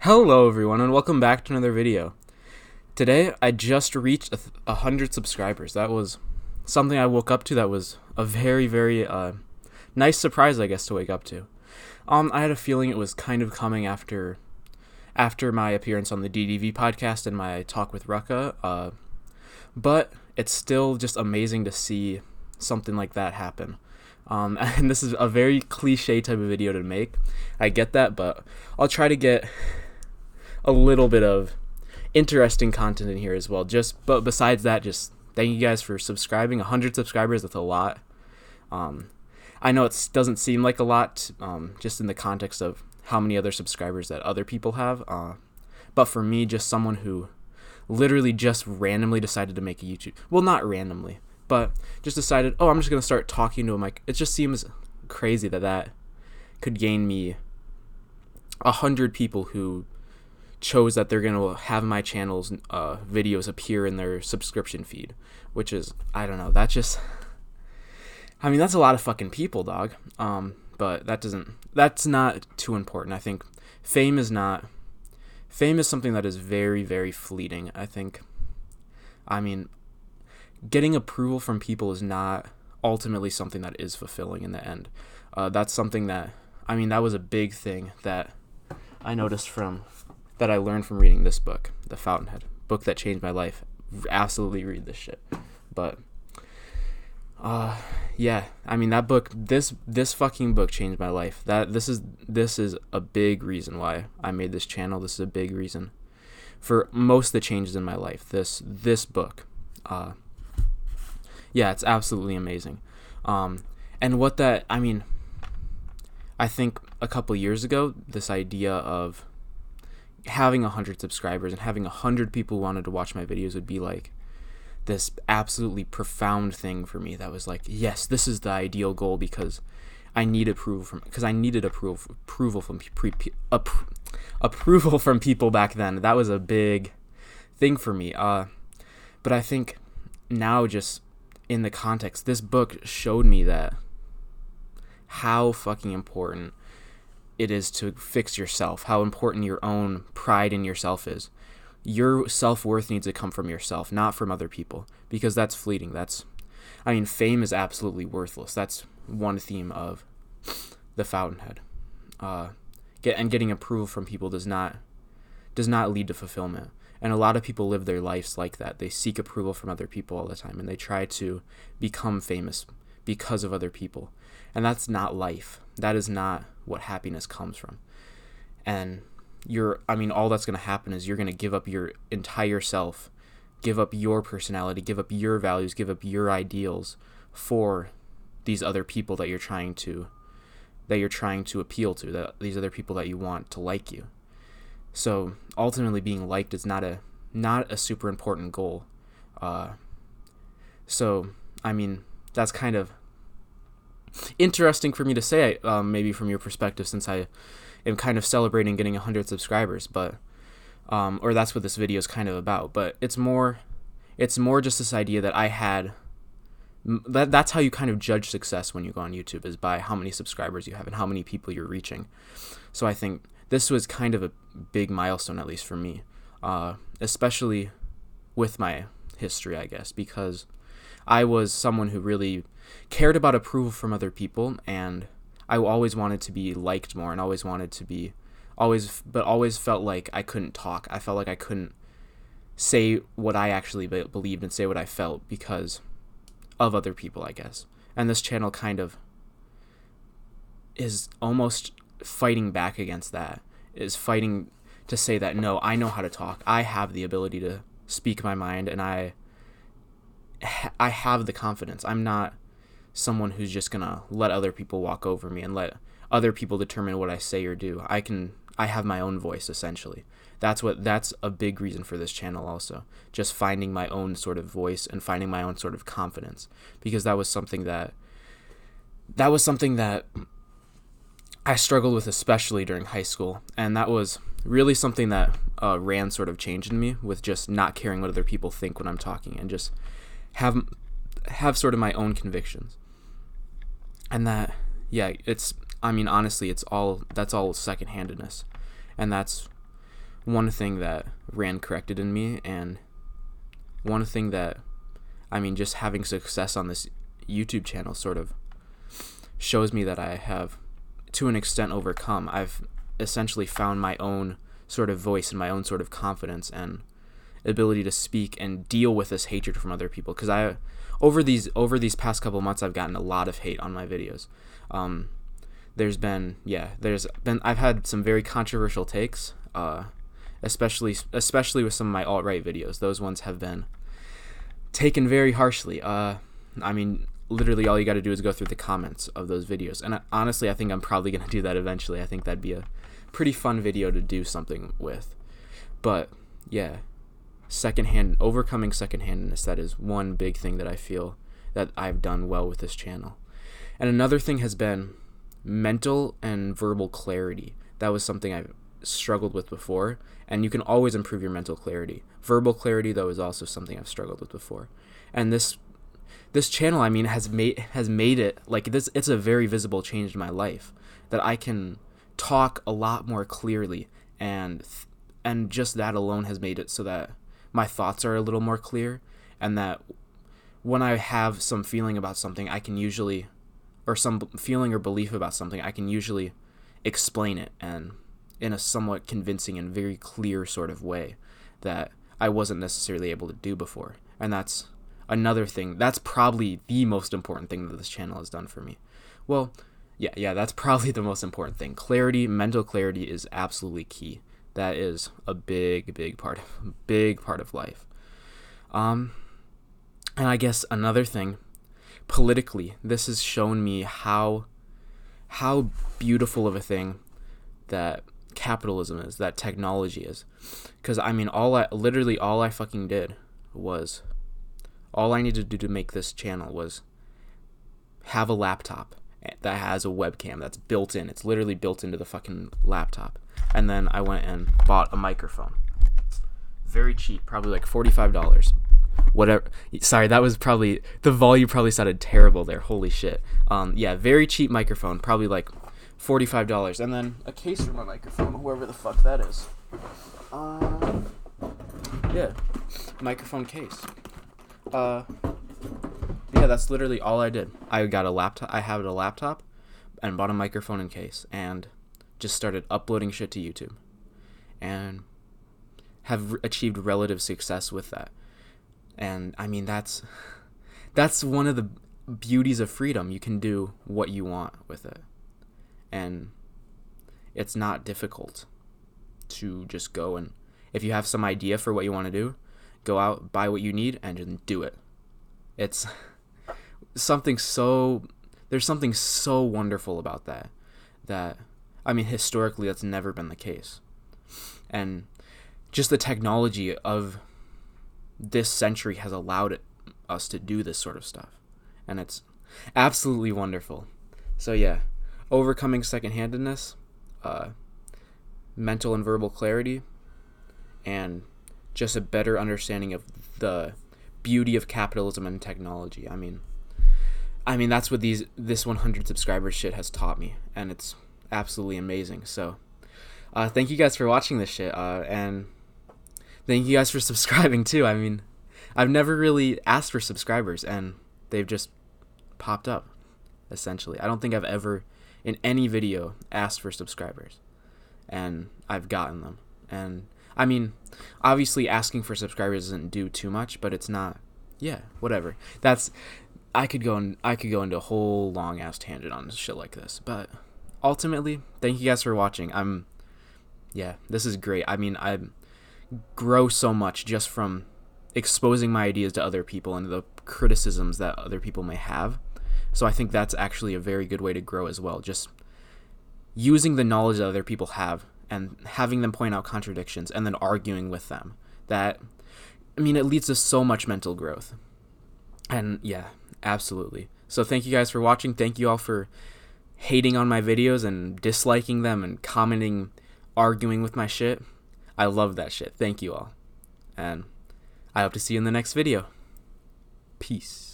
Hello everyone and welcome back to another video. Today I just reached 100 subscribers. That was something I woke up to that was a very nice surprise, I guess, to wake up to. I had a feeling it was kind of coming after my appearance on the DDV podcast and my talk with Rucka, but it's still just amazing to see something like that happen. And this is a very cliche type of video to make. I get that, but I'll try to get a little bit of interesting content in here as well. But besides that, just thank you guys for subscribing. 100 subscribers, that's a lot. I know it doesn't seem like a lot, just in the context of how many other subscribers that other people have. But for me, just someone who literally just randomly decided to make a YouTube, well, not randomly, but just decided, oh, I'm just gonna start talking to a mic. It just seems crazy that could gain me 100 people who chose that they're gonna have my channel's videos appear in their subscription feed, which is, I don't know, that's a lot of fucking people, dog. But that's not too important. I think fame is something that is very fleeting. Getting approval from people is not ultimately something that is fulfilling in the end. That's something that was a big thing that I noticed that I learned from reading this book, The Fountainhead, book that changed my life. Absolutely read this shit. But that book, this fucking book changed my life. This is a big reason why I made this channel. This is a big reason for most of the changes in my life. This book, it's absolutely amazing. And what I think a couple years ago, this idea of having 100 subscribers and having 100 people who wanted to watch my videos would be like this absolutely profound thing for me. That was like, yes, this is the ideal goal, because I needed approval from people back then. That was a big thing for me. But I think now, just in the context, this book showed me that how fucking important it is to fix yourself, how important your own pride in yourself is. Your self-worth needs to come from yourself, not from other people, because that's fleeting. Fame is absolutely worthless. That's one theme of The Fountainhead. Getting approval from people does not lead to fulfillment. And a lot of people live their lives like that. They seek approval from other people all the time, and they try to become famous because of other people. And that's not life. That is not what happiness comes from. And all that's going to happen is you're going to give up your entire self, give up your personality, give up your values, give up your ideals for these other people that you're trying to appeal to, these other people that you want to like you. So ultimately, being liked is not a super important goal. That's kind of interesting for me to say, maybe from your perspective, since I am kind of celebrating getting 100 subscribers, but or that's what this video is kind of about. But it's more just this idea that I had. That's how you kind of judge success when you go on YouTube, is by how many subscribers you have and how many people you're reaching. So I think this was kind of a big milestone, at least for me, especially with my history, I guess, because I was someone who really cared about approval from other people, and I always wanted to be liked more, and always felt like I couldn't talk. I felt like I couldn't say what I actually believed and say what I felt because of other people, I guess. And this channel kind of is almost fighting back against that, is fighting to say that, no, I know how to talk. I have the ability to speak my mind, and I have the confidence. I'm not someone who's just gonna let other people walk over me and let other people determine what I say or do. I have my own voice, essentially. That's a big reason for this channel also. Just finding my own sort of voice and finding my own sort of confidence, because that was something that I struggled with, especially during high school, and that was really something that Rand sort of changed in me, with just not caring what other people think when I'm talking, and just have sort of my own convictions. And that, honestly, that's all secondhandedness, and that's one thing that Rand corrected in me, and one thing that, I mean, just having success on this YouTube channel sort of shows me that I have, to an extent, overcome. I've essentially found my own sort of voice and my own sort of confidence and ability to speak and deal with this hatred from other people. Because over these past couple months, I've gotten a lot of hate on my videos. I've had some very controversial takes, especially with some of my alt-right videos. Those ones have been taken very harshly. I mean, literally all you got to do is go through the comments of those videos. And honestly, I think I'm probably going to do that eventually. I think that'd be a pretty fun video to do something with. But yeah, overcoming secondhandedness, that is one big thing that I feel that I've done well with this channel. And another thing has been mental and verbal clarity. That was something I've struggled with before, and you can always improve your mental clarity. Verbal clarity, though, is also something I've struggled with before. And this channel, I mean, has made it like this. It's a very visible change in my life, that I can talk a lot more clearly, and just that alone has made it so that my thoughts are a little more clear, and that when I have some feeling about something, I can usually, or some feeling or belief about something, I can usually explain it, and in a somewhat convincing and very clear sort of way that I wasn't necessarily able to do before. And that's another thing. That's probably the most important thing that this channel has done for me. Well, yeah, that's probably the most important thing. Clarity, mental clarity is absolutely key. That is a big part of life. And I guess another thing, politically, this has shown me how beautiful of a thing that capitalism is, that technology is. Because I mean, all I fucking did was, all I needed to do to make this channel was have a laptop that has a webcam that's built in. It's literally built into the fucking laptop. And then I went and bought a microphone. Very cheap, probably like $45. Whatever. Sorry, that was probably, the volume probably sounded terrible there. Holy shit. Yeah, very cheap microphone, probably like $45. And then a case for my microphone, whoever the fuck that is. Yeah, microphone case. Yeah, that's literally all I did. I got a laptop. I had a laptop and bought a microphone and case, and just started uploading shit to YouTube, and have achieved relative success with that. And I mean, that's one of the beauties of freedom. You can do what you want with it, and it's not difficult to just go, and if you have some idea for what you want to do, go out, buy what you need, and just do it. It's there's something so wonderful about that I mean, historically that's never been the case. And just the technology of this century has allowed us to do this sort of stuff, and it's absolutely wonderful. So yeah, overcoming secondhandedness, mental and verbal clarity, and just a better understanding of the beauty of capitalism and technology. I mean that's what this 100 subscribers shit has taught me, and it's absolutely amazing. So thank you guys for watching this shit, and thank you guys for subscribing too. I mean, I've never really asked for subscribers, and they've just popped up, essentially. I don't think I've ever in any video asked for subscribers, and I've gotten them. And I mean, obviously asking for subscribers doesn't do too much, but it's not, yeah, whatever. I could go into a whole long ass tangent on shit like this, but ultimately, thank you guys for watching. This is great. I mean, I grow so much just from exposing my ideas to other people and the criticisms that other people may have. So I think that's actually a very good way to grow as well. Just using the knowledge that other people have and having them point out contradictions and then arguing with them. That, I mean, it leads to so much mental growth. And yeah, absolutely. So thank you guys for watching. Thank you all for hating on my videos and disliking them and commenting, arguing with my shit. I love that shit. Thank you all. And I hope to see you in the next video. Peace.